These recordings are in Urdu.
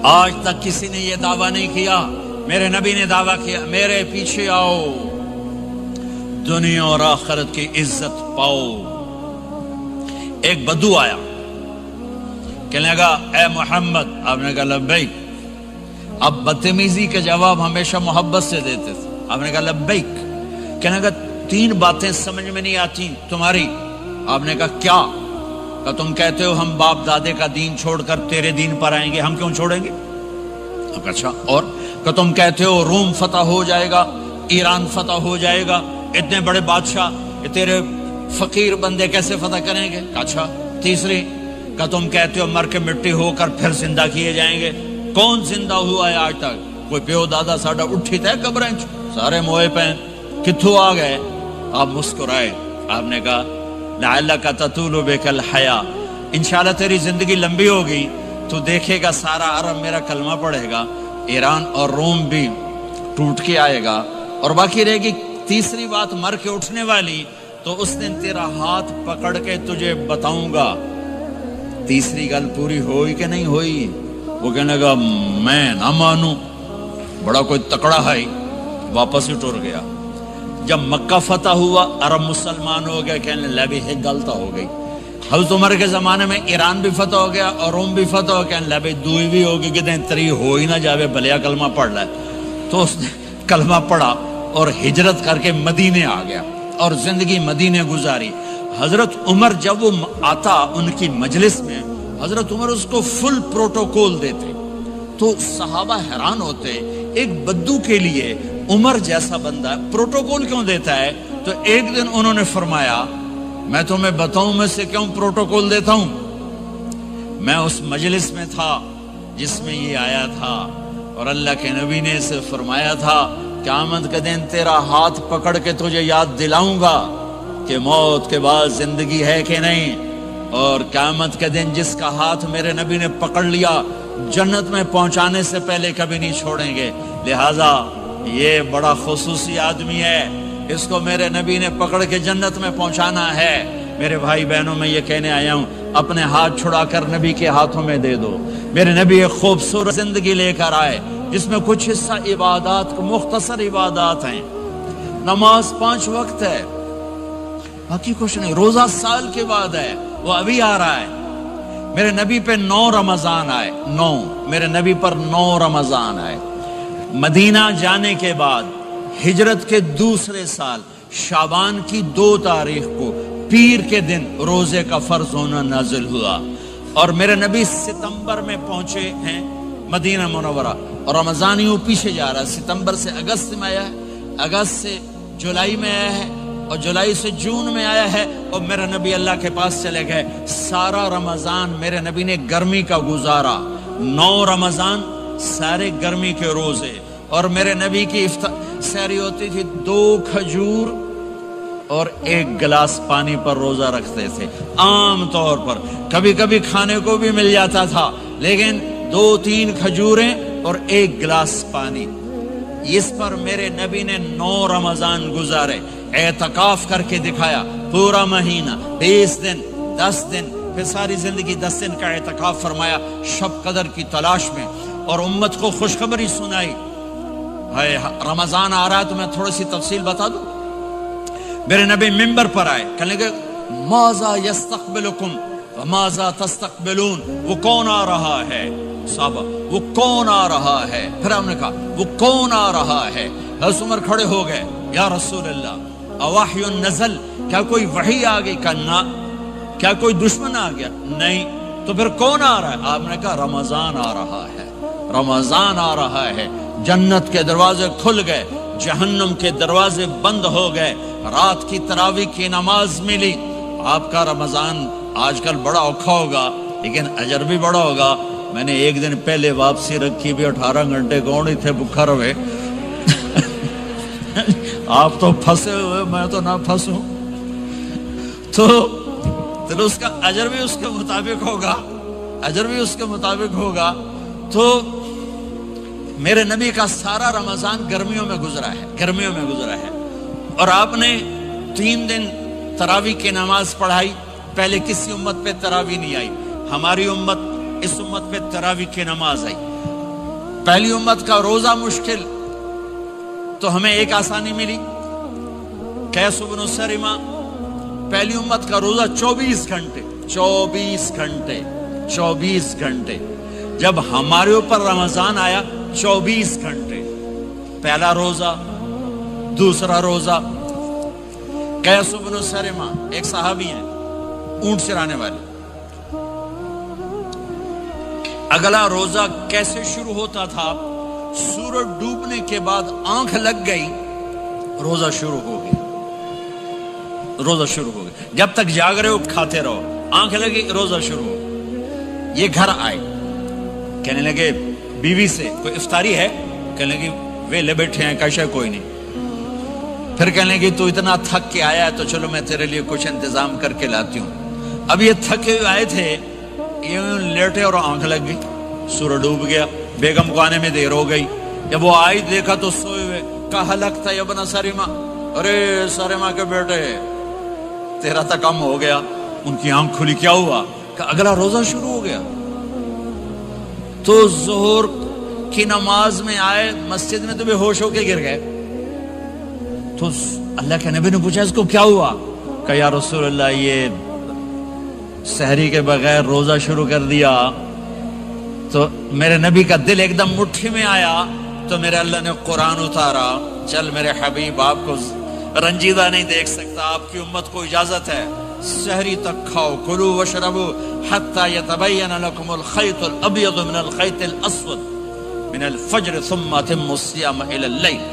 آج تک کسی نے یہ دعویٰ نہیں کیا، میرے نبی نے دعویٰ کیا میرے پیچھے آؤ دنیا اور آخرت کی عزت پاؤ۔ ایک بدو آیا، کہنے لگا اے محمد، آپ نے کہا لبیک۔ اب بدتمیزی کے جواب ہمیشہ محبت سے دیتے تھے، آپ نے کہا لبیک۔ کہنے لگا 3 باتیں سمجھ میں نہیں آتی تمہاری۔ آپ نے کہا کیا؟ کہ تم کہتے ہو ہم باپ دادے کا دین چھوڑ کر تیرے دین پر آئیں گے، ہم کیوں چھوڑیں گے؟ اچھا، اور کہ تم کہتے ہو روم فتح ہو جائے گا، ایران فتح ہو جائے گا، اتنے بڑے بادشاہ تیرے فقیر بندے کیسے فتح کریں گے؟ اچھا، تیسری کہ تم کہتے ہو مر کے مٹی ہو کر پھر زندہ کیے جائیں گے، کون زندہ ہوا ہے آج تک؟ کوئی پیو دادا ساڈا اٹھی تے قبریں سارے موئے پہ کتھوں آ گئے؟ آپ مسکرائے، آپ نے کہا لعلک تطول بک الحیا، انشاءاللہ تیری زندگی لمبی ہوگی تو دیکھے گا سارا عرب میرا کلمہ پڑھے گا، ایران اور روم بھی ٹوٹ کے آئے گا، اور باقی رہے گی تیسری بات مر کے اٹھنے والی، تو اس دن تیرا ہاتھ پکڑ کے تجھے بتاؤں گا۔ تیسری گل پوری ہوئی کہ نہیں ہوئی؟ وہ کہنے لگا میں نہ مانوں، بڑا کوئی تکڑا ہے، واپس ہی ٹر گیا۔ جب مکہ فتح ہوا، عرب مسلمان ہو گئے، کہنے لگے ایک غلطی ہو گئی۔ حضرت عمر کے زمانے میں ایران بھی فتح ہو گیا اور روم بھی فتح ہو گیا، کہنے لگے دوئی بھی ہوگی کہ دیں تری ہو ہی نہ جاوے، بھلیا کلمہ پڑھ لے۔ تو اس نے کلمہ پڑھا اور ہجرت کر کے مدینے آ گیا اور زندگی مدینے گزاری۔ حضرت عمر جب وہ آتا ان کی مجلس میں، حضرت عمر اس کو فل پروٹوکول دیتے، تو صحابہ حیران ہوتے، ایک بدو کے لیے عمر جیسا بندہ پروٹوکول کیوں دیتا ہے؟ تو ایک دن انہوں نے فرمایا میں تمہیں بتاؤں میں سے کیوں پروٹوکول دیتا ہوں؟ میں اس مجلس میں تھا جس میں یہ آیا تھا، اور اللہ کے نبی نے اسے فرمایا تھا قیامت کے دن تیرا ہاتھ پکڑ کے تجھے یاد دلاؤں گا کہ موت کے بعد زندگی ہے کہ نہیں، اور قیامت کے دن جس کا ہاتھ میرے نبی نے پکڑ لیا جنت میں پہنچانے سے پہلے کبھی نہیں چھوڑیں گے۔ لہٰذا یہ بڑا خصوصی آدمی ہے، اس کو میرے نبی نے پکڑ کے جنت میں پہنچانا ہے۔ میرے بھائی بہنوں، میں یہ کہنے آیا ہوں اپنے ہاتھ چھڑا کر نبی کے ہاتھوں میں دے دو۔ میرے نبی ایک خوبصورت زندگی لے کر آئے جس میں کچھ حصہ عبادات، مختصر عبادات ہیں، نماز 5 وقت ہے، باقی کچھ نہیں، روزہ سال کے بعد ہے، وہ ابھی آ رہا ہے۔ میرے نبی پہ 9 رمضان آئے، 9 میرے نبی پر 9 رمضان آئے۔ مدینہ جانے کے بعد ہجرت کے دوسرے سال شعبان کی 2 تاریخ کو پیر کے دن روزے کا فرض ہونا نازل ہوا، اور میرے نبی ستمبر میں پہنچے ہیں مدینہ منورہ، اور رمضان یوں پیچھے جا رہا ہے، ستمبر سے اگست میں آیا ہے، اگست سے جولائی میں آیا ہے، اور جولائی سے جون میں آیا ہے، اور میرے نبی اللہ کے پاس چلے گئے۔ سارا رمضان میرے نبی نے گرمی کا گزارا، 9 رمضان سارے گرمی کے روزے، اور میرے نبی کی سحری ہوتی تھی 2 کھجور اور 1 گلاس پانی پر روزہ رکھتے تھے عام طور پر، کبھی کبھی کھانے کو بھی مل جاتا تھا، لیکن 2-3 کھجوریں اور 1 گلاس پانی، اس پر میرے نبی نے 9 رمضان گزارے، اعتکاف کر کے دکھایا، پورا مہینہ 20 دن 10 دن، پھر ساری زندگی 10 دن کا اعتکاف فرمایا شب قدر کی تلاش میں، اور امت کو خوشخبری سنائی۔ رمضان آ رہا ہے تو میں تھوڑی سی تفصیل بتا دوں۔ میرے نبی منبر پر آئے، کہنے لگے ماذا یستقبلکم وماذا تستقبلون، وہ کون آ رہا ہے؟ صحابہ وہ کون آ رہا ہے؟ پھر ہم نے کہا وہ کون آ رہا ہے؟ حضرت عمر کھڑے ہو گئے، یا رسول اللہ اوحی نزل، کیا کوئی وحی آ گئی؟ کہا نہ۔ کیا کوئی دشمن آ گیا؟ نہیں۔ تو پھر کون آ رہا ہے؟ آپ نے کہا رمضان آ رہا ہے، رمضان آ رہا ہے۔ جنت کے دروازے کھل گئے، جہنم کے دروازے بند ہو گئے، رات کی تراویح کی نماز ملی۔ آپ کا رمضان آج کل بڑا اوکھا ہوگا لیکن اجر بھی بڑا ہوگا۔ میں نے ایک دن پہلے واپسی رکھی بھی، 18 گھنٹے کون ہی تھے بکھا رہے آپ تو پھنسے ہوئے، میں تو نہ پھنسوں، تو اس کا اجر بھی اس کے مطابق ہوگا، اجر بھی اس کے مطابق ہوگا۔ تو میرے نبی کا سارا رمضان گرمیوں میں گزرا ہے، گرمیوں میں گزرا ہے، اور آپ نے 3 دن تراویح کی نماز پڑھائی۔ پہلے کسی امت پہ تراویح نہیں آئی، ہماری امت، اس امت پہ تراویح کی نماز آئی۔ پہلی امت کا روزہ مشکل تو ہمیں ایک آسانی ملی، قیس بن سرمہ، پہلی امت کا روزہ 24 گھنٹے 24 گھنٹے 24 گھنٹے، جب ہمارے اوپر رمضان آیا 24 گھنٹے، پہلا روزہ دوسرا روزہ۔ قیس بن سرمہ ایک صحابی ہیں، اونٹ چرانے والے، اگلا روزہ کیسے شروع ہوتا تھا؟ سورج ڈوبنے کے بعد آنکھ لگ گئی، روزہ شروع ہو گیا، روزہ شروع ہو گیا، جب تک جاگ رہے ہو کھاتے رہو، آنکھ لگی روزہ شروع ہو۔ یہ گھر آئے، کہنے لگے بیوی سے کوئی افطاری ہے؟ کہنے لگے ویلے بیٹھے ہیں، کیسا کوئی نہیں۔ پھر کہنے لگے تو اتنا تھک کے آیا ہے تو چلو میں تیرے لیے کچھ انتظام کر کے لاتی ہوں۔ اب یہ تھکے ہوئے آئے تھے، یہ لیٹے اور آنکھ لگ گئی، سورج ڈوب گیا، بیگم کو آنے میں دیر ہو گئی۔ جب وہ آئی دیکھا تو سوئے ہوئے، کہا لگتا ہے ابن سرمہ، ارے سرمہ کے بیٹے تیرا تو کم ہو گیا۔ ان کی آنکھ کھلی، کیا ہوا؟ کہ اگلا روزہ شروع ہو گیا۔ تو ظہر کی نماز میں آئے مسجد میں تو بے ہوش ہو کے گر گئے۔ تو اللہ کے نبی نے پوچھا اس کو کیا ہوا؟ کہ یا رسول اللہ یہ سحری کے بغیر روزہ شروع کر دیا۔ تو میرے نبی کا دل ایک دم مٹھی میں آیا، تو میرے اللہ نے قرآن اتارا، چل میرے حبیب آپ کو رنجیدہ نہیں دیکھ سکتا، آپ کی امت کو اجازت ہے، سحری تک کھاؤ، کلوا واشربوا حتی یتبین لکم الخیط الابیض من الخیط الاسود من الفجر ثم اتموا الصیام الی اللیل۔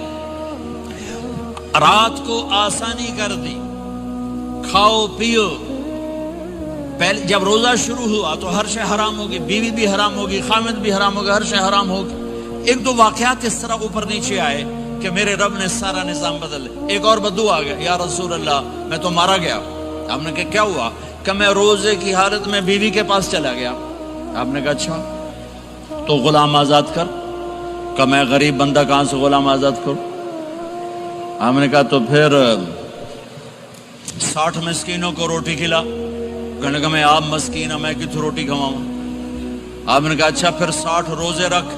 رات کو آسانی کر دی، کھاؤ پیو۔ پہلے جب روزہ شروع ہوا تو ہر شے حرام ہوگی، بیوی بھی حرام ہوگی، خامد بھی حرام ہوگا، ہر شے حرام ہوگی۔ ایک دو واقعات اس طرح اوپر نیچے آئے کہ میرے رب نے سارا نظام بدل دیا۔ ایک اور بدو آ گیا، یا رسول اللہ میں تو مارا گیا۔ آپ نے کہا کیا ہوا؟ کہ میں روزے کی حالت میں بیوی کے پاس چلا گیا۔ آپ نے کہا اچھا تو غلام آزاد کر۔ کہ میں غریب بندہ کہاں سے غلام آزاد کروں؟ آپ نے کہا تو پھر 60 مسکینوں کو روٹی کھلا۔ کہنے لگا میں آپ مسکین ہوں، میں کتوں روٹی کھواؤں؟ آپ نے کہا اچھا پھر 60 روزے رکھ۔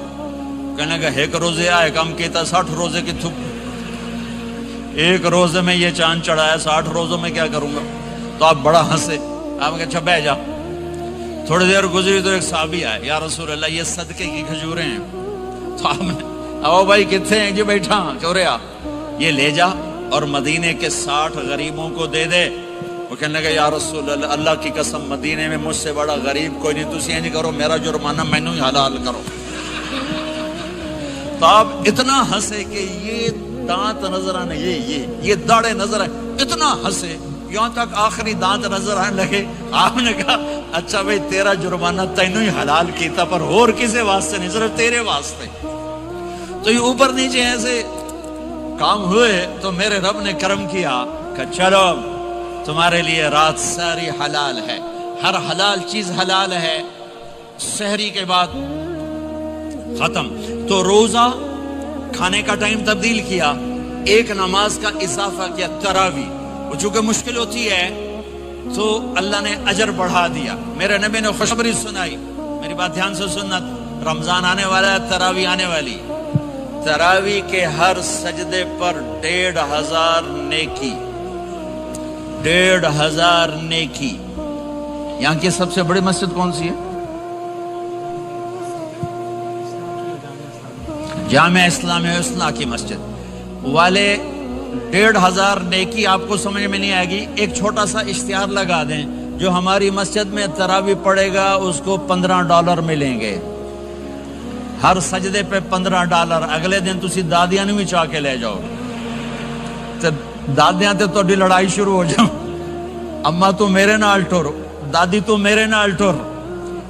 کہنے لگا ایک روزے آئے کم کیتا 60 روزے کی تھوک، ایک روزے میں یہ چاند چڑھایا، 60 روزوں میں کیا کروں گا؟ تو آپ بڑا ہنسے۔ آپ نے کہا اچھا بہ جا۔ تھوڑی دیر گزری تو ایک صحابی آئے، یا رسول اللہ یہ صدقے کی کھجوریں ہیں۔ تو آپ نے او بھائی کتنے ہیں؟ جو بیٹھا چورے آ، یہ لے جا اور مدینے کے 60 غریبوں کو دے دے۔ وہ کہنے لگا یا رسول اللہ اللہ کی قسم مدینے میں مجھ سے بڑا غریب کوئی نہیں، تسی نہیں کرو، میرا جرمانہ میں ہی حلال کرو۔ تو آپ اتنا ہنسے کہ یہ دانت نظر آنے، یہ داڑے نظر آئے، اتنا ہنسے یہاں تک آخری دانت نظر آنے لگے۔ آپ نے کہا اچھا بھائی تیرا جرمانہ تینوں ہی حلال کیتا، پر اور کسی واسطے نہیں، صرف تیرے واسطے۔ تو یہ اوپر نیچے ایسے کام ہوئے تو میرے رب نے کرم کیا کہ چلو تمہارے لیے رات ساری حلال ہے، ہر حلال چیز حلال ہے۔ سحری کے بعد ختم۔ تو روزہ کھانے کا ٹائم تبدیل کیا، ایک نماز کا اضافہ کیا، تراویح، وہ چونکہ مشکل ہوتی ہے تو اللہ نے اجر بڑھا دیا۔ میرے نبی نے خوشخبری سنائی، میری بات دھیان سے سننا، رمضان آنے والا ہے، تراویح آنے والی، تراویح کے ہر سجدے پر 1500 نیکی، 1500 نیکی۔ یہاں کی سب سے بڑی مسجد کون سی ہے؟ جامع اسلامیہ حسنہ کی مسجد والے 1500 نیکی آپ کو سمجھ میں نہیں آئے گی۔ ایک چھوٹا سا اشتہار لگا دیں، جو ہماری مسجد میں تراویح پڑے گا اس کو $15 ملیں گے، ہر سجدے پہ $15۔ اگلے دن تسی دادیاں نہیں بھی چاہ کے لے جاؤ، تو دادیاں تے تہاڈی لڑائی شروع ہو جاؤ، اما تو میرے نال ٹر، دادی تو میرے نال ٹر۔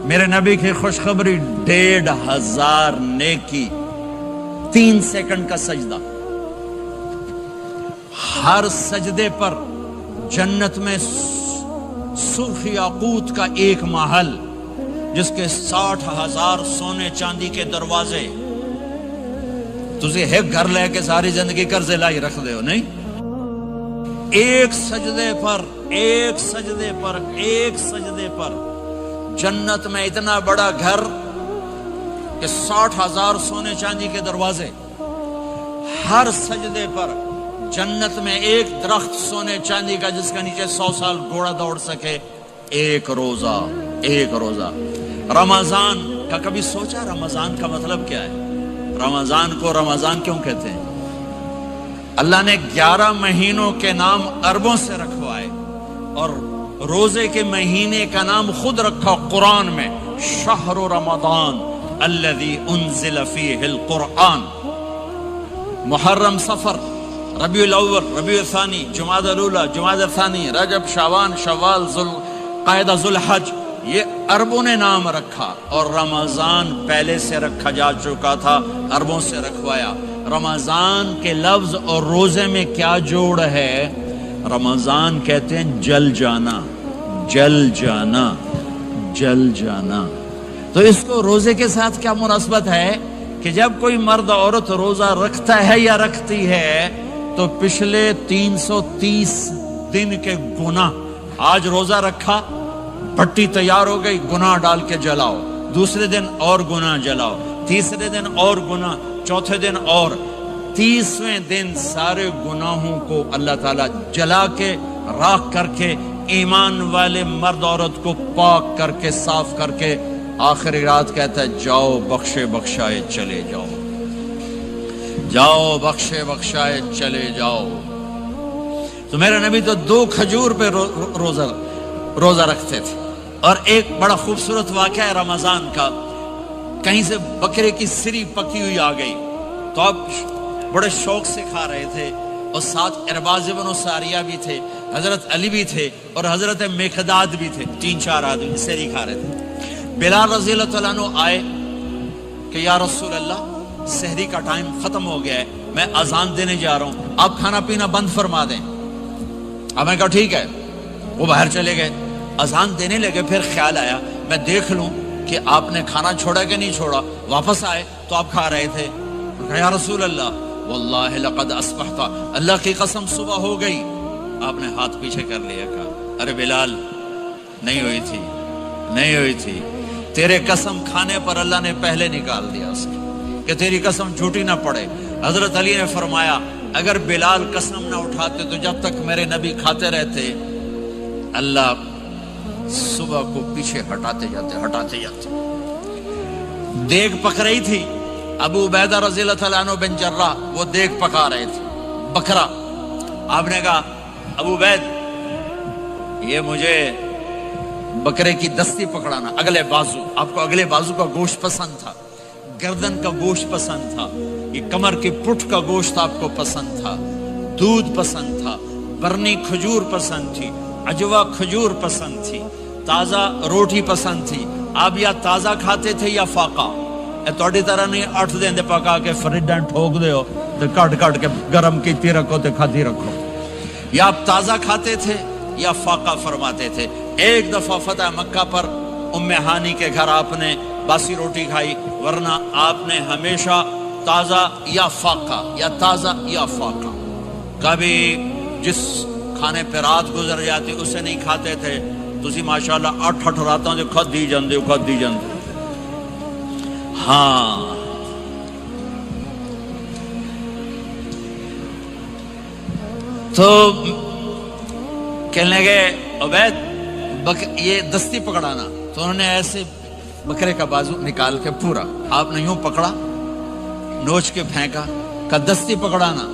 میرے نبی کی خوشخبری 1500 نیکی، 3 سیکنڈ کا سجدہ، ہر سجدے پر جنت میں سرخ یاقوت کا ایک محل جس کے 60,000 سونے چاندی کے دروازے۔ تسی ایک گھر لے کے ساری زندگی قرضے لائی رکھ دے ہو نہیں؟ ایک سجدے پر، ایک سجدے پر، ایک سجدے پر جنت میں اتنا بڑا گھر کہ 60,000 سونے چاندی کے دروازے، ہر سجدے پر جنت میں ایک درخت سونے چاندی کا جس کا نیچے 100 سال گھوڑا دوڑ سکے، ایک روزہ، ایک روزہ۔ رمضان کا کبھی سوچا رمضان کا مطلب کیا ہے؟ رمضان کو رمضان کیوں کہتے ہیں؟ اللہ نے 11 مہینوں کے نام عربوں سے رکھوائے اور روزے کے مہینے کا نام خود رکھا قرآن میں، شہر رمضان الذی انزل فیہ القرآن۔ محرم، صفر، ربیع الاول، ربیع الثانی، جمادی الاولی، جمادی الثانی، رجب، شعبان، شوال، قاعدہ، ذوالحج، یہ عربوں نے نام رکھا، اور رمضان پہلے سے رکھا جا چکا تھا، عربوں سے رکھوایا۔ رمضان کے لفظ اور روزے میں کیا جوڑ ہے؟ رمضان کہتے ہیں جل جانا، جل جانا، جل جانا۔ تو اس کو روزے کے ساتھ کیا مناسبت ہے کہ جب کوئی مرد عورت روزہ رکھتا ہے یا رکھتی ہے تو پچھلے 330 دن کے گناہ، آج روزہ رکھا، پٹی تیار ہو گئی، گناہ ڈال کے جلاؤ، دوسرے دن اور گناہ جلاؤ، تیسرے دن اور گناہ، چوتھے دن اور، 30ویں دن سارے گناہوں کو اللہ تعالیٰ جلا کے، راکھ کر کے، ایمان والے مرد عورت کو پاک کر کے، صاف کر کے، آخری رات کہتا ہے جاؤ بخشے بخشائے چلے جاؤ، جاؤ بخشے بخشائے چلے جاؤ۔ تو میرے نبی تو 2 کھجور پہ روزہ رکھتے تھے۔ اور ایک بڑا خوبصورت واقعہ ہے رمضان کا، کہیں سے بکرے کی سری پکی ہوئی آ گئی تو آپ بڑے شوق سے کھا رہے تھے، اور ساتھ ارباز بن ساریہ بھی تھے، حضرت علی بھی تھے، اور حضرت مقداد بھی تھے، 3-4 آدمی سری کھا رہے تھے۔ بلال رضی اللہ عنہ آئے کہ یا رسول اللہ سحری کا ٹائم ختم ہو گیا ہے، میں اذان دینے جا رہا ہوں، آپ کھانا پینا بند فرما دیں۔ اب میں کہا ٹھیک ہے، وہ باہر چلے گئے، اذان دینے لگے، پھر خیال آیا میں دیکھ لوں کہ آپ نے کھانا چھوڑا کہ نہیں چھوڑا، واپس آئے تو آپ کھا رہے تھے۔ کہا یا رسول اللہ واللہ لقد اصبحت، اللہ کی قسم صبح ہو گئی۔ آپ نے ہاتھ پیچھے کر لیا، کہا ارے بلال نہیں ہوئی تھی، نہیں ہوئی تھی، تیرے قسم کھانے پر اللہ نے پہلے نکال دیا اس کی کہ تیری قسم جھوٹی نہ پڑے۔ حضرت علی نے فرمایا اگر بلال قسم نہ اٹھاتے تو جب تک میرے نبی کھاتے رہتے اللہ صبح کو پیچھے ہٹاتے جاتے۔ دیگ پک رہی تھی، ابو عبیدہ رضی اللہ تعالیٰ عنہ بن جراح وہ دیگ پکا رہے تھے، بکرا۔ آپ نے کہا ابو عبید یہ مجھے بکرے کی دستی پکڑانا، اگلے بازو، آپ کو اگلے بازو کا گوشت پسند تھا، گردن کا گوشت پسند تھا، یہ کمر کی پٹھ کا گوشت آپ کو پسند تھا، دودھ پسند تھا، برنی کھجور پسند تھی، عجوا کھجور پسند تھی، تازہ روٹی پسند تھی۔ آپ یا تازہ کھاتے تھے یا فاقہ، توڑی طرح نہیں 8 دن دے پکا کے فریڈاں ٹھوک دے ہو تو کٹ کے گرم کیتی رکھو تو کھاتی رکھو، یا آپ تازہ کھاتے تھے یا فاقہ فرماتے تھے۔ ایک دفعہ فتح مکہ پر ام ہانی کے گھر آپ نے باسی روٹی کھائی، ورنہ آپ نے ہمیشہ تازہ یا فاقہ، یا تازہ یا فاقہ، کبھی جس کھانے پہ رات گزر جاتی اسے نہیں کھاتے تھے۔ تسی ماشاءاللہ 8 راتاں جو کھدی جاندے ہاں۔ تو کہنے لگے عبید یہ دستی پکڑانا، تو انہوں نے ایسے بکرے کا بازو نکال کے پورا آپ نے یوں پکڑا، نوچ کے پھینکا، کہ دستی پکڑانا،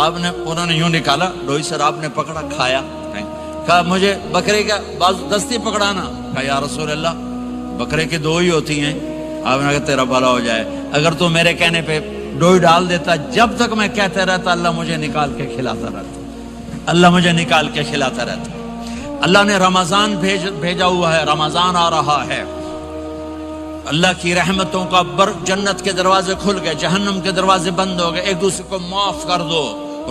آپ نے انہوں نے یوں نکالا ڈوئی سر، آپ نے پکڑا، کھایا، کہا مجھے بکرے کا بازو دستی پکڑانا۔ کہا یا رسول اللہ بکرے کی 2 ہی ہوتی ہیں۔ آپ نے کہا تیرا بھلا ہو جائے، اگر تو میرے کہنے پہ ڈوئی ڈال دیتا، جب تک میں کہتے رہتا اللہ مجھے نکال کے کھلاتا رہتا، اللہ مجھے نکال کے کھلاتا رہتا۔ اللہ نے رمضان بھیجا ہوا ہے، رمضان آ رہا ہے، اللہ کی رحمتوں کا جنت کے دروازے کھل گئے، جہنم کے دروازے بند ہو گئے، ایک دوسرے کو معاف کر دو،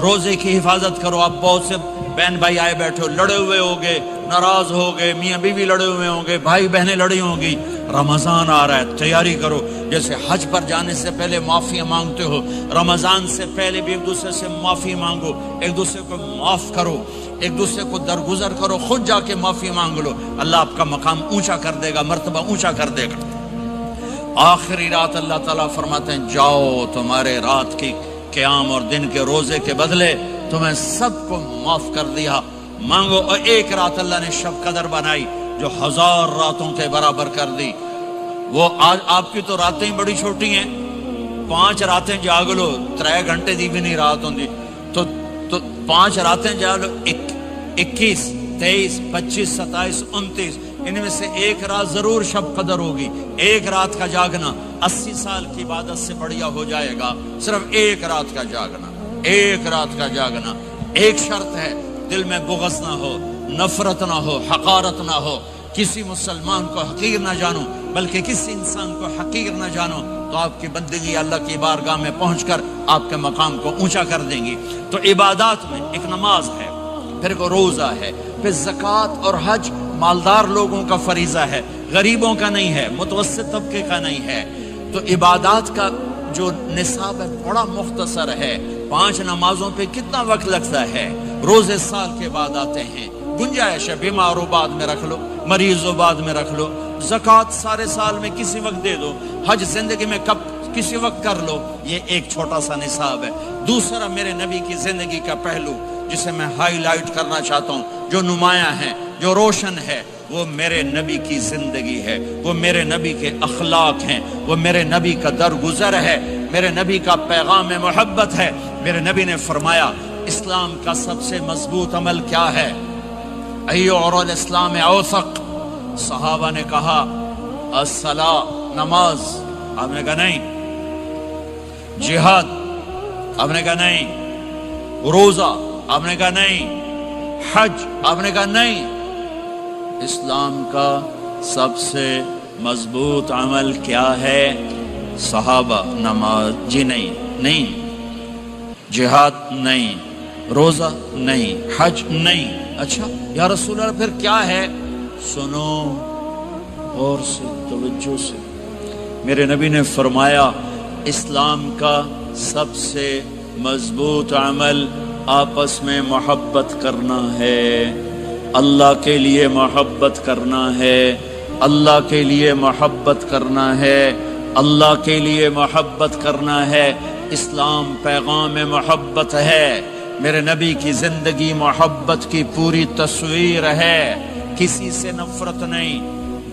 روزے کی حفاظت کرو۔ آپ بہت سے بہن بھائی آئے بیٹھے ہو، لڑے ہوئے ہوگے، ناراض ہو گئے، میاں بیوی لڑے ہوئے ہوں گے، بھائی بہنیں لڑی ہوں گی، رمضان آ رہا ہے، تیاری کرو۔ جیسے حج پر جانے سے پہلے معافی مانگتے ہو، رمضان سے پہلے بھی ایک دوسرے سے معافی مانگو، ایک دوسرے کو معاف کرو، ایک دوسرے کو درگزر کرو، خود جا کے معافی مانگ لو، اللہ آپ کا مقام اونچا کر دے گا، مرتبہ اونچا کر دے گا۔ آخری رات اللہ تعالیٰ فرماتے ہیں جاؤ تمہارے رات کی قیام اور دن کے روزے کے بدلے تمہیں سب کو معاف کر دیا، مانگو۔ اور ایک رات اللہ نے شب قدر بنائی جو 1000 راتوں کے برابر کر دی۔ وہ آج آپ کی تو راتیں ہی بڑی چھوٹی ہیں، 5 راتیں جاگ لو 3 گھنٹے دی بھی نہیں رات ہوندی، تو 5 راتیں جاگ لو 21 23 25 27 29، ان میں سے ایک رات ضرور شب قدر ہوگی۔ ایک رات کا جاگنا 80 سال کی عبادت سے بڑھیا ہو جائے گا، صرف ایک رات کا جاگنا، ایک رات کا جاگنا۔ ایک شرط ہے، دل میں بغض نہ ہو، نفرت نہ ہو، حقارت نہ ہو، کسی مسلمان کو حقیر نہ جانو بلکہ کسی انسان کو حقیر نہ جانو، تو آپ کی بندگی اللہ کی بارگاہ میں پہنچ کر آپ کے مقام کو اونچا کر دیں گی۔ تو عبادات میں ایک نماز ہے، پھر ایک روزہ ہے، پھر زکوٰۃ اور حج مالدار لوگوں کا فریضہ ہے، غریبوں کا نہیں ہے، متوسط طبقے کا نہیں ہے۔ تو عبادات کا جو نصاب ہے بڑا مختصر ہے۔ 5 نمازوں پہ کتنا وقت لگتا ہے؟ روزے سال کے بعد آتے ہیں، گنجائش ہے، بیمار ہو بعد میں رکھ لو، مریض ہو بعد میں رکھ لو، زکوٰۃ سارے سال میں کسی وقت دے دو، حج زندگی میں کب کسی وقت کر لو۔ یہ ایک چھوٹا سا نصاب ہے۔ دوسرا میرے نبی کی زندگی کا پہلو جسے میں ہائی لائٹ کرنا چاہتا ہوں، جو نمایاں ہے، جو روشن ہے، وہ میرے نبی کی زندگی ہے، وہ میرے نبی کے اخلاق ہیں، وہ میرے نبی کا درگزر ہے، میرے نبی کا پیغام محبت ہے۔ میرے نبی نے فرمایا اسلام کا سب سے مضبوط عمل کیا ہے؟ ایو اور الاسلام اوثق۔ صحابہ نے کہا الصلاۃ، نماز، آپ نے کہا نہیں۔ جہاد، آپ نے کہا نہیں۔ روزہ، آپ نے کہا نہیں۔ حج، آپ نے کہا نہیں۔ اسلام کا سب سے مضبوط عمل کیا ہے؟ صحابہ، نماز، جی نہیں۔ جہاد نہیں، روزہ نہیں، حج نہیں۔ اچھا یا رسول اللہ پھر کیا ہے؟ سنو اور سے، توجہ سے۔ میرے نبی نے فرمایا اسلام کا سب سے مضبوط عمل آپس میں محبت کرنا ہے، اللہ کے لیے محبت کرنا ہے، اللہ کے لیے محبت کرنا ہے، اللہ کے لیے محبت کرنا ہے۔ اسلام پیغام محبت ہے، میرے نبی کی زندگی محبت کی پوری تصویر ہے، کسی سے نفرت نہیں،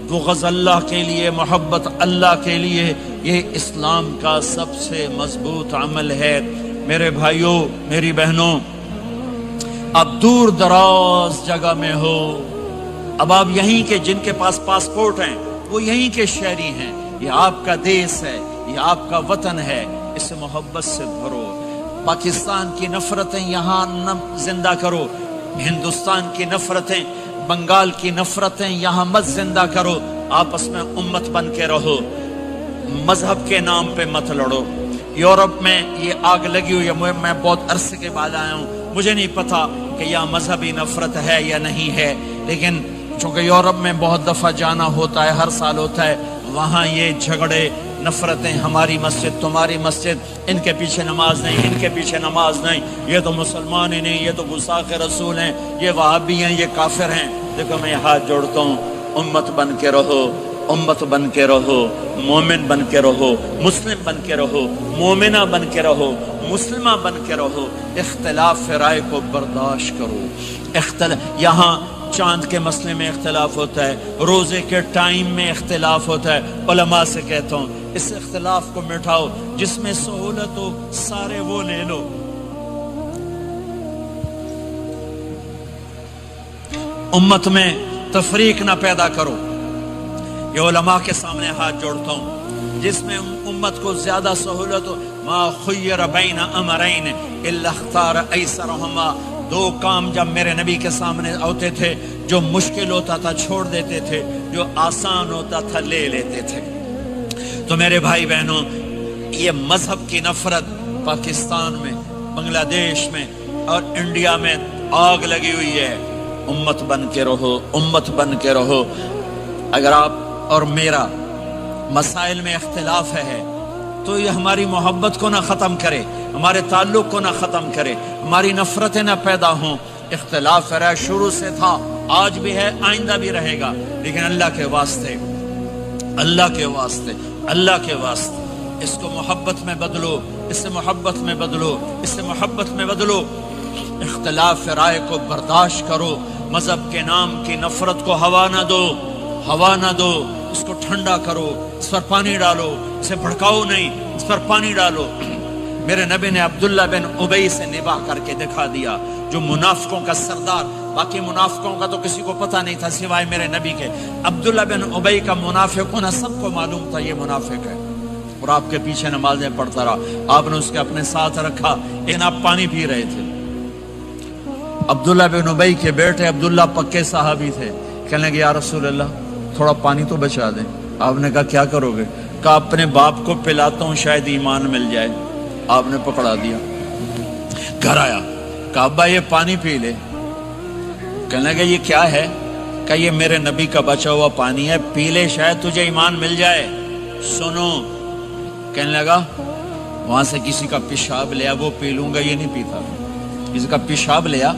بغض اللہ کے لیے، محبت اللہ کے لیے۔ یہ اسلام کا سب سے مضبوط عمل ہے۔ میرے بھائیوں، میری بہنوں، اب دور دراز جگہ میں ہو، اب آپ یہیں کے، جن کے پاس پاسپورٹ ہیں وہ یہیں کے شہری ہیں، یہ آپ کا دیس ہے، یہ آپ کا وطن ہے، اسے محبت سے بھرو۔ پاکستان کی نفرتیں یہاں نہ زندہ کرو، ہندوستان کی نفرتیں، بنگال کی نفرتیں یہاں مت زندہ کرو، آپس میں امت بن کے رہو، مذہب کے نام پہ مت لڑو۔ یورپ میں یہ آگ لگی ہوئی ہے، میں بہت عرصے کے بعد آیا ہوں، مجھے نہیں پتا کہ یہاں مذہبی نفرت ہے یا نہیں ہے، لیکن چونکہ یورپ میں بہت دفعہ جانا ہوتا ہے، ہر سال ہوتا ہے، وہاں یہ جھگڑے، نفرتیں، ہماری مسجد، تمہاری مسجد، ان کے پیچھے نماز نہیں، ان کے پیچھے نماز نہیں، یہ تو مسلمان ہی نہیں، یہ تو گستاخ رسول ہیں، یہ وہابی ہیں، یہ کافر ہیں۔ دیکھو میں ہاتھ جوڑتا ہوں، امت بن کے رہو، امت بن کے رہو، مومن بن کے رہو، مسلم بن کے رہو، مومنہ بن کے رہو، مسلمہ بن کے رہو، اختلاف رائے کو برداشت کرو۔ یہاں چاند کے مسئلے میں اختلاف ہوتا ہے، روزے کے ٹائم میں اختلاف ہوتا ہے، علماء سے کہتا ہوں اس اختلاف کو مٹھاؤ، جس میں سہولت ہو سارے وہ لے لو۔ امت میں تفریق نہ پیدا کرو، یہ علماء کے سامنے ہاتھ جوڑتا ہوں، جس میں امت کو زیادہ سہولت ہو۔ ما خیر بین امرین الا اختار ایسرہما، 2 کام جب میرے نبی کے سامنے ہوتے تھے، جو مشکل ہوتا تھا چھوڑ دیتے تھے، جو آسان ہوتا تھا لے لیتے تھے۔ تو میرے بھائی بہنوں، یہ مذہب کی نفرت پاکستان میں، بنگلہ دیش میں اور انڈیا میں آگ لگی ہوئی ہے۔ امت بن کے رہو، امت بن کے رہو۔ اگر آپ اور میرا مسائل میں اختلاف ہے تو یہ ہماری محبت کو نہ ختم کرے، ہمارے تعلق کو نہ ختم کرے، ہماری نفرتیں نہ پیدا ہوں۔ اختلاف رائے شروع سے تھا، آج بھی ہے، آئندہ بھی رہے گا، لیکن اللہ کے واسطے، اللہ کے واسطے اللہ کے واسطے اس کو محبت میں بدلو، اس سے محبت میں بدلو، اس سے محبت میں بدلو۔ اختلاف رائے کو برداشت کرو، مذہب کے نام کی نفرت کو ہوا نہ دو، ہوا نہ دو، اس کو ٹھنڈا کرو، اس پر پانی ڈالو، اسے بھڑکاؤ نہیں، اس پر پانی ڈالو۔ میرے نبی نے عبداللہ بن ابی سے نباہ کر کے دکھا دیا، جو منافقوں کا سردار، باقی منافقوں کا تو کسی کو پتہ نہیں تھا سوائے میرے نبی کے، عبداللہ بن ابی کا منافق ہونا سب کو معلوم تھا، یہ منافق ہے، اور آپ کے پیچھے نمازیں پڑھتا رہا، آپ نے اس کے اپنے ساتھ رکھا، لیکن آپ پانی پی رہے تھے۔ عبداللہ بن ابی کے بیٹے عبداللہ پکے صحابی تھے، کہنے لگے یا رسول اللہ تھوڑا پانی تو بچا دیں۔ آپ نے کہا کیا کرو گے؟ کہا اپنے باپ کو پلاتا ہوں شاید ایمان مل جائے۔ آپ نے پکڑا دیا، گھر آیا، کہا ابا یہ پانی پی لے۔ کہنے لگے یہ کیا ہے؟ کہا یہ میرے نبی کا بچا ہوا پانی ہے، پی لے شاید تجھے ایمان مل جائے۔ سنو، کہنے لگا وہاں سے کسی کا پیشاب لیا وہ پی لوں گا، یہ نہیں پیتا۔ کسی کا پیشاب لیا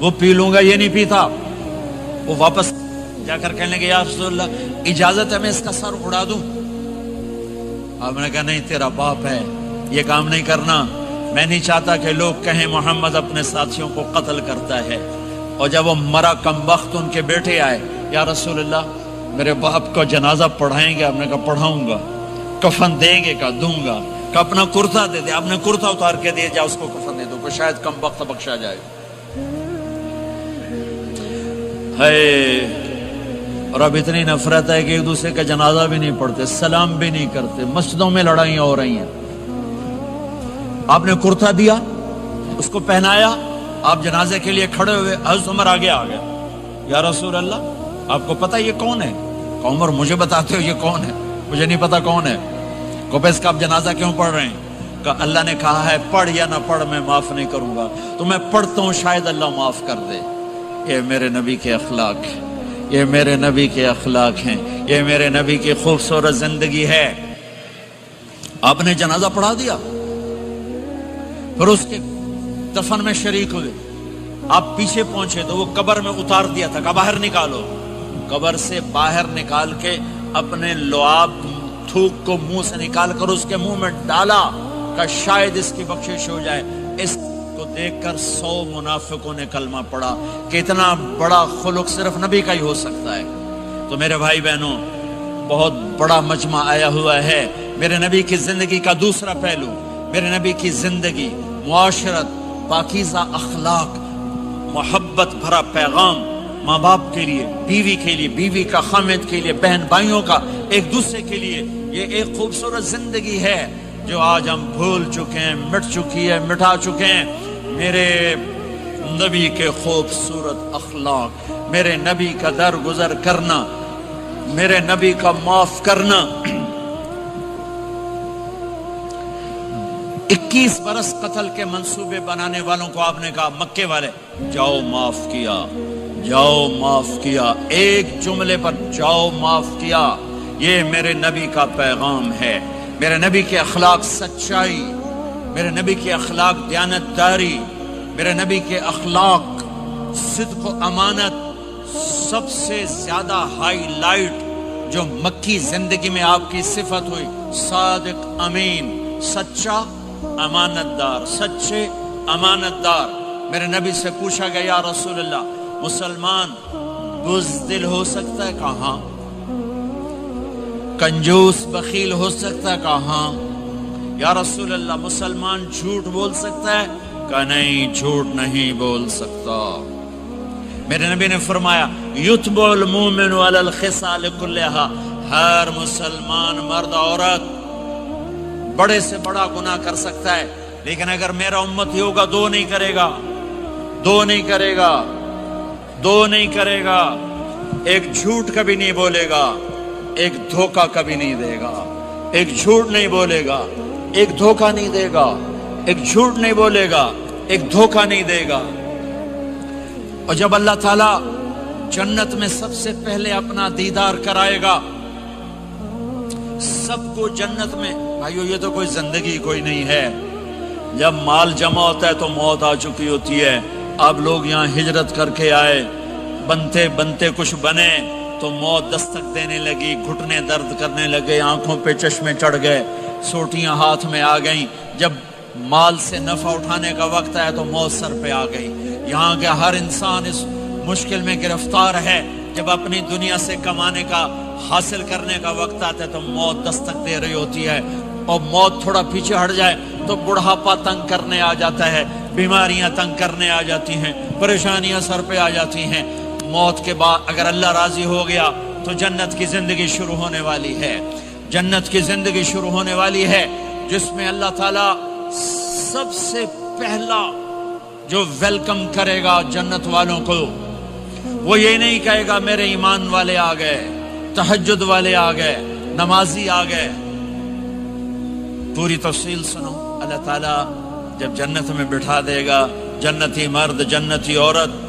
وہ پی لوں گا، یہ نہیں پیتا۔ وہ واپس جا کر کہنے لگے یا رسول اللہ اجازت ہے میں اس کا سر اڑا دوں؟ آپ نے کہا نہیں، تیرا باپ ہے، یہ کام نہیں کرنا۔ میں نہیں چاہتا کہ لوگ کہیں محمد اپنے ساتھیوں کو قتل کرتا ہے۔ اور جب وہ مرا کم وقت ان کے بیٹے آئے، یا رسول اللہ میرے باپ کو جنازہ پڑھائیں گے؟ آپ نے کہا پڑھاؤں گا۔ کفن دیں گے؟ کہا دوں گا۔ کہ اپنا کرتا دے دے۔ آپ نے کرتا اتار کے دے جا، اس کو کفن دے دو کہ شاید کم وقت بخشا جائے۔ اور اب اتنی نفرت ہے کہ ایک دوسرے کا جنازہ بھی نہیں پڑھتے، سلام بھی نہیں کرتے، مسجدوں میں لڑائیاں ہو رہی ہیں۔ آپ نے کرتا دیا، اس کو پہنایا، آپ جنازے کے لیے کھڑے ہوئے، حضرت عمر آگے آ گیا، یا رسول اللہ آپ کو پتہ یہ کون ہے؟ کہ عمر مجھے بتاتے ہو یہ کون ہے؟ مجھے نہیں پتا کون ہے۔ کہ اس کا آپ جنازہ کیوں پڑھ رہے ہیں؟ کہ اللہ نے کہا ہے پڑھ یا نہ پڑھ میں معاف نہیں کروں گا، تو میں پڑھتا ہوں شاید اللہ معاف کر دے۔ یہ میرے نبی کے اخلاق ہیں، یہ میرے نبی کے اخلاق ہیں، یہ میرے نبی کی خوبصورت زندگی ہے۔ آپ نے جنازہ پڑھا دیا، پھر اس کے دفن میں شریک ہوئے۔ آپ پیچھے پہنچے تو وہ قبر میں اتار دیا تھا، کہ باہر نکالو۔ قبر سے باہر نکال کے اپنے لعاب تھوک کو منہ سے نکال کر اس کے منہ میں ڈالا کہ شاید اس کی بخشش ہو جائے۔ اس کو دیکھ کر 100 منافقوں نے کلمہ پڑھا کہ اتنا بڑا خلق صرف نبی کا ہی ہو سکتا ہے۔ تو میرے بھائی بہنوں، بہت بڑا مجمع آیا ہوا ہے۔ میرے نبی کی زندگی کا دوسرا پہلو، میرے نبی کی زندگی، معاشرت، پاکیزہ اخلاق، محبت بھرا پیغام، ماں باپ کے لیے، بیوی کے لیے، بیوی کا خامد کے لیے، بہن بھائیوں کا ایک دوسرے کے لیے، یہ ایک خوبصورت زندگی ہے جو آج ہم بھول چکے ہیں، مٹ چکی ہے، مٹا چکے ہیں۔ میرے نبی کے خوبصورت اخلاق، میرے نبی کا درگزر کرنا، میرے نبی کا معاف کرنا۔ 21 برس قتل کے منصوبے بنانے والوں کو آپ نے کہا مکے والے جاؤ معاف کیا، جاؤ معاف کیا، ایک جملے پر جاؤ معاف کیا۔ یہ میرے نبی کا پیغام ہے۔ میرے نبی کے اخلاق سچائی، میرے نبی کے اخلاق دیانتداری، میرے نبی کے اخلاق صدق و امانت۔ سب سے زیادہ ہائی لائٹ جو مکی زندگی میں آپ کی صفت ہوئی، صادق امین، سچا امانت دار، سچے امانت دار۔ میرے نبی سے پوچھا گیا یا رسول اللہ مسلمان بزدل ہو سکتا ہے؟ کہا ہاں۔ کنجوس بخیل ہو سکتا ہے؟ کہا ہاں۔ یا رسول اللہ مسلمان جھوٹ بول سکتا ہے؟ کہا نہیں، جھوٹ نہیں بول سکتا۔ میرے نبی نے فرمایا یتبع المؤمن علی الخصال کلھا، ہر مسلمان مرد عورت بڑے سے بڑا گناہ کر سکتا ہے، لیکن اگر میرا امتی ہوگا دو نہیں کرے گا، دو نہیں کرے گا، دو نہیں کرے گا۔ ایک جھوٹ کبھی نہیں بولے گا، ایک دھوکہ کبھی نہیں دے گا۔ ایک جھوٹ نہیں بولے گا، ایک دھوکہ نہیں دے گا۔ ایک جھوٹ نہیں بولے گا، ایک دھوکہ نہیں دے گا۔ اور جب اللہ تعالیٰ جنت میں سب سے پہلے اپنا دیدار کرائے گا سب کو جنت میں، بھائیو یہ تو کوئی زندگی کوئی نہیں ہے۔ جب مال جمع ہوتا ہے تو موت آ چکی ہوتی ہے۔ اب لوگ یہاں ہجرت کر کے آئے، بنتے بنتے کچھ بنے، تو موت دستک دینے لگی، گھٹنے درد کرنے لگے، آنکھوں پہ چشمے چڑھ گئے، سوٹیاں ہاتھ میں آ گئیں۔ جب مال سے نفع اٹھانے کا وقت آیا تو موت سر پہ آ گئی۔ یہاں کے ہر انسان اس مشکل میں گرفتار ہے، جب اپنی دنیا سے کمانے کا، حاصل کرنے کا وقت آتا ہے تو موت دستک دے رہی ہوتی ہے، اور موت تھوڑا پیچھے ہٹ جائے تو بڑھاپا تنگ کرنے آ جاتا ہے، بیماریاں تنگ کرنے آ جاتی ہیں، پریشانیاں سر پہ آ جاتی ہیں۔ موت کے بعد اگر اللہ راضی ہو گیا تو جنت کی زندگی شروع ہونے والی ہے، جنت کی زندگی شروع ہونے والی ہے، جس میں اللہ تعالیٰ سب سے پہلا جو ویلکم کرے گا جنت والوں کو، وہ یہ نہیں کہے گا میرے ایمان والے آ گئے، تہجد والے آ گئے، نمازی آ گئے۔ پوری تفصیل سنو۔ اللہ تعالیٰ جب جنت میں بٹھا دے گا، جنتی مرد، جنتی عورت۔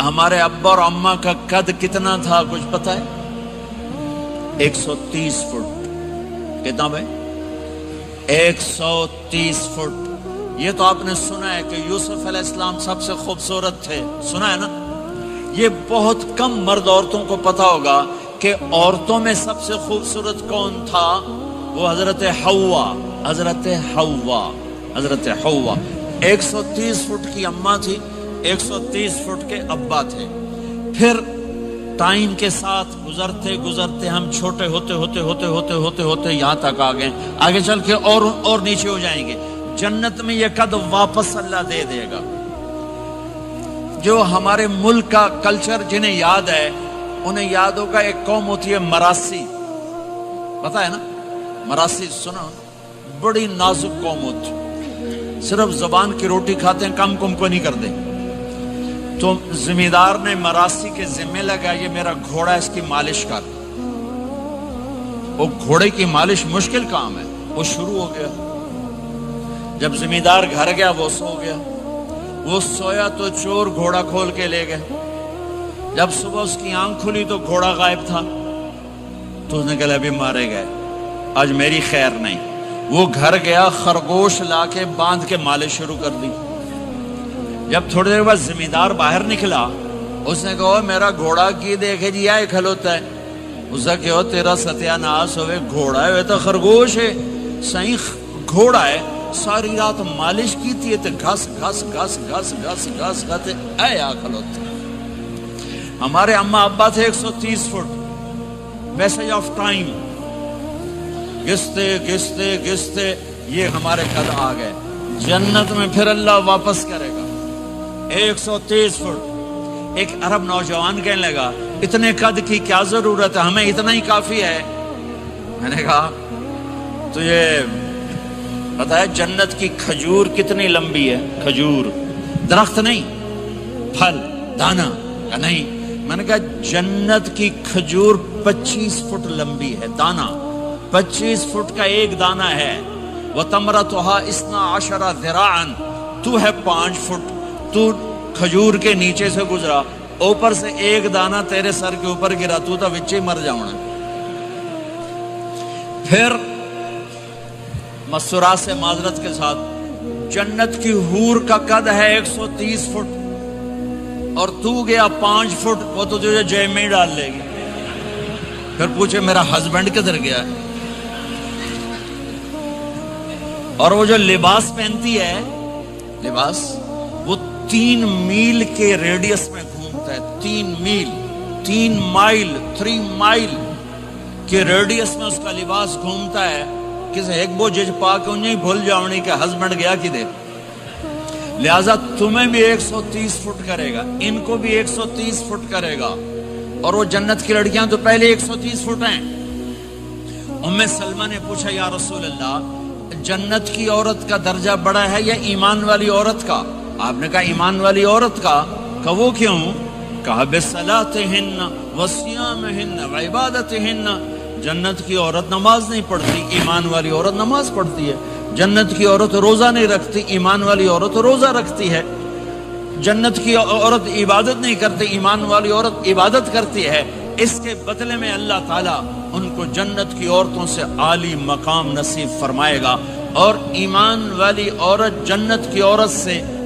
ہمارے ابا اور اماں کا قد کتنا تھا کچھ پتہ ہے؟ 130 فٹ۔ کتنا بھائی؟ 130 فٹ۔ یہ تو آپ نے سنا ہے کہ یوسف علیہ السلام سب سے خوبصورت تھے، سنا ہے نا؟ یہ بہت کم مرد عورتوں کو پتا ہوگا کہ عورتوں میں سب سے خوبصورت کون تھا؟ وہ حضرت حوا، حضرت حوا، حضرت حوا۔ 130 فٹ کی اماں تھی، 130 فٹ کے ابا تھے۔ پھر ٹائم کے ساتھ گزرتے گزرتے ہم چھوٹے ہوتے ہوتے ہوتے ہوتے ہوتے ہوتے یہاں تک آ گئے، آگے چل کے اور نیچے ہو جائیں گے۔ جنت میں یہ قد واپس اللہ دے دے گا۔ جو ہمارے ملک کا کلچر جنہیں یاد ہے انہیں یاد ہوگا، ایک قوم ہوتی ہے مراسی، پتا ہے نا؟ مراسی سنا؟ بڑی نازک قوم ہوتی، صرف زبان کی روٹی کھاتے ہیں، کم کو نہیں کرتے۔ تو زمیندار نے مراسی کے ذمہ لگا، یہ میرا گھوڑا ہے، اس کی مالش کر۔ وہ گھوڑے کی مالش مشکل کام ہے، وہ شروع ہو گیا۔ جب زمیندار گھر گیا وہ سو گیا، وہ سویا تو چور گھوڑا کھول کے لے گئے۔ جب صبح اس کی آنکھ کھلی تو گھوڑا غائب تھا، تو اس نے کہا ابھی مارے گئے، آج میری خیر نہیں۔ وہ گھر گیا، خرگوش لا کے باندھ کے مالش شروع کر دی۔ جب تھوڑی دیر بعد زمیندار باہر نکلا، اس نے کہا میرا گھوڑا کی دیکھے جی آئے کھلوتا ہے۔ اس نے کہا تیرا ستیہ ناس ہوئے، گھوڑا ہے تو خرگوش ہے، صحیح گھوڑا ہے، ساری رات مالش کی تھی تو گھس گھس گھس گھس گھس گھس گھس اے آ کھلوتا۔ ہمارے اماں ابا تھے 130 فٹ، میسج آف ٹائم، گستے گستے گستے یہ ہمارے قد آ گئے۔ جنت میں پھر اللہ واپس کرے گا 130 فٹ۔ ایک عرب نوجوان کہنے لگا اتنے قد کی کیا ضرورت ہے، ہمیں اتنا ہی کافی ہے۔ میں نے کہا تو یہ پتہ ہے جنت کی کھجور کتنی لمبی ہے؟ کھجور درخت نہیں، پھل دانا کا نہیں۔ میں نے کہا جنت کی کھجور 25 فٹ لمبی ہے، دانا 25 فٹ کا ایک دانا ہے۔ وَتَمْرَتُهَا 12 ذِرَاعًا، تو ہے 5 فٹ، تو کھجور کے نیچے سے گزرا، اوپر سے ایک دانہ تیرے سر کے اوپر گرا، تو تا وچے مر جاؤنا۔ پھر مسورات سے معذرت کے ساتھ، جنت کی حور کا قد ہے 130 فٹ اور تو گیا 5 فٹ، وہ تو تجھے جیب میں ہی ڈال لے گی۔ پھر پوچھے میرا ہسبینڈ کدھر گیا ہے؟ اور وہ جو لباس پہنتی ہے، لباس وہ 3 میل کے ریڈیس میں گھومتا ہے، 3 میل، 3 مائل کے ریڈیس میں اس کا لباس گھومتا ہے۔ کسی ایک بو جج پا کے انہیں بھول جاؤنی کہ ہسبینڈ گیا کی دے۔ لہٰذا تمہیں بھی 130 فٹ کرے گا، ان کو بھی 130 فٹ کرے گا، اور وہ جنت کی لڑکیاں تو پہلے 130 فٹ ہیں۔ ام سلمہ نے پوچھا یا رسول اللہ، جنت کی عورت کا درجہ بڑا ہے یا ایمان والی عورت کا؟ آپ نے کہا ایمان والی عورت کا۔ کہا وہ کیوں؟ کہا بصلاتہن وصیامہن وعبادتہن، جنت کی عورت نماز نہیں پڑھتی، ایمان والی عورت نماز پڑھتی ہے۔ جنت کی عورت روزہ نہیں رکھتی، ایمان والی عورت روزہ رکھتی ہے۔ جنت کی عورت عبادت نہیں کرتی، ایمان والی عورت عبادت کرتی ہے۔ اس کے بدلے میں اللہ تعالیٰ ان کو جنت کی عورتوں سے عالی مقام نصیب فرمائے گا، اور ایمان والی عورت جنت کی عورت سے